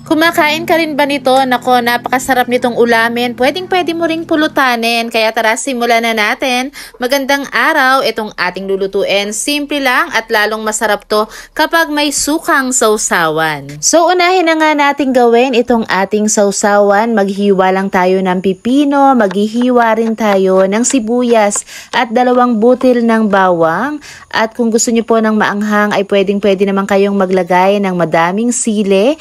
Kumakain ka rin ba nito? Nako, napakasarap nitong ulamin. Pwedeng-pwede mo ring pulutanin. Kaya tara, simulan na natin. Magandang araw, itong ating lulutuin. Simple lang at lalong masarap to kapag may sukang sausawan. So, unahin na nga natin gawin itong ating sausawan. Maghiwa lang tayo ng pipino, maghihiwa rin tayo ng sibuyas at 2 butil ng bawang. At kung gusto niyo po ng maanghang ay pwedeng-pwede naman kayong maglagay ng madaming sili.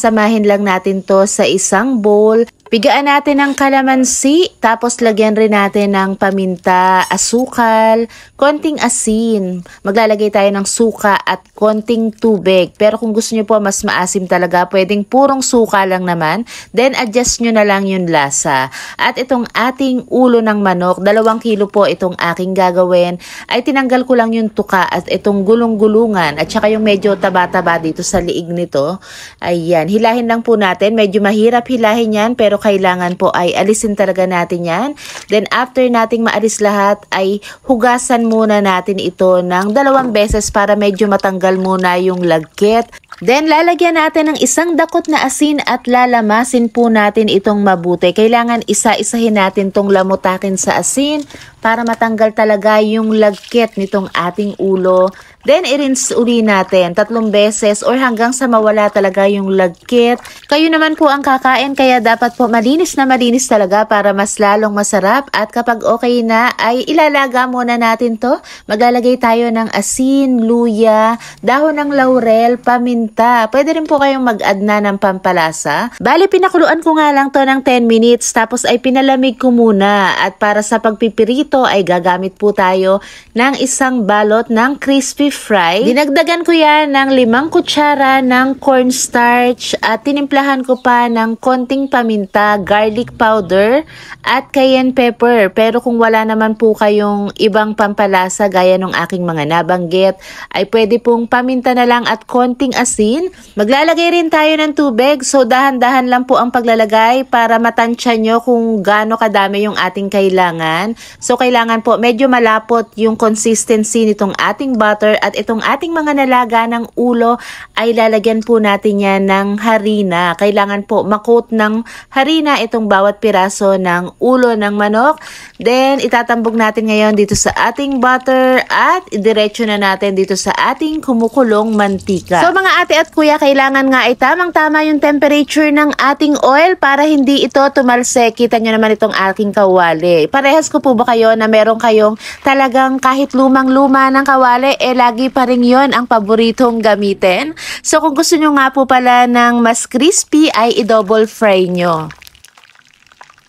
Samahin lang natin to sa isang bowl. Pigaan natin ng kalamansi, tapos lagyan rin natin ng paminta, asukal, konting asin. Maglalagay tayo ng suka at konting tubig. Pero kung gusto niyo po mas maasim talaga, pwedeng purong suka lang naman. Then adjust nyo na lang yung lasa. At itong ating ulo ng manok, 2 kilo po itong aking gagawin. Ay tinanggal ko lang yung tuka at itong gulong-gulungan at saka yung medyo taba-taba dito sa liig nito. Ayan, hilahin lang po natin. Medyo mahirap hilahin yan pero kailangan po ay alisin talaga natin yan. Then after nating maalis lahat ay hugasan muna natin ito ng 2 beses para medyo matanggal muna yung lagkit. Then lalagyan natin ng 1 dakot na asin at lalamasin po natin itong mabuti. Kailangan isa-isahin natin tong lamutakin sa asin para matanggal talaga yung lagkit nitong ating ulo. Then i-rinse uli natin 3 beses or hanggang sa mawala talaga yung lagkit. Kayo naman po ang kakain kaya dapat po malinis na malinis talaga para mas lalong masarap. At kapag okay na ay ilalaga muna natin to. Maglalagay tayo ng asin, luya, dahon ng laurel, paminta. Pwede rin po kayong mag-add na ng pampalasa. Bali pinakuluan ko nga lang to ng 10 minutes tapos ay pinalamig ko muna. At para sa pagpipirito ay gagamit po tayo ng 1 balot ng crispy fry. Dinagdagan ko yan ng 5 kutsara ng cornstarch at tinimplahan ko pa ng konting paminta, garlic powder at cayenne pepper. Pero kung wala naman po kayong ibang pampalasa gaya ng aking mga nabanggit, ay pwede pong paminta na lang at konting asin. Maglalagay rin tayo ng tubig. So dahan-dahan lang po ang paglalagay para matansya nyo kung gaano kadami yung ating kailangan. So kailangan po medyo malapot yung consistency nitong ating butter. At itong ating mga nalaga ng ulo ay lalagyan po natin yan ng harina. Kailangan po makot ng harina itong bawat piraso ng ulo ng manok. Then itatambog natin ngayon dito sa ating butter at idiretso na natin dito sa ating kumukulong mantika. So mga ate at kuya, kailangan nga ay tamang-tama yung temperature ng ating oil para hindi ito tumalsik. Kita nyo naman itong aking kawali. Parehas ko po ba kayo na meron kayong talagang kahit lumang-luma ng kawali, lagi pa rin yon ang paboritong gamitin. So kung gusto nyo nga po pala ng mas crispy ay i-double fry nyo.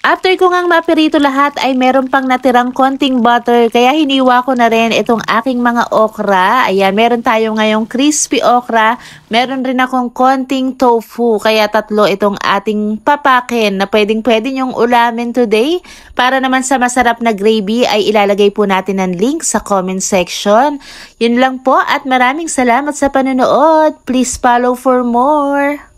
After ko ngang mapirito lahat ay meron pang natirang konting butter kaya hiniwa ko na rin itong aking mga okra. Ayan, meron tayo ngayong crispy okra. Meron rin akong konting tofu kaya 3 itong ating papakin na pwedeng-pwede nyong ulamin today. Para naman sa masarap na gravy ay ilalagay po natin ang link sa comment section. Yun lang po at maraming salamat sa panonood. Please follow for more.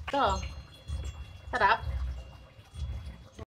Ito.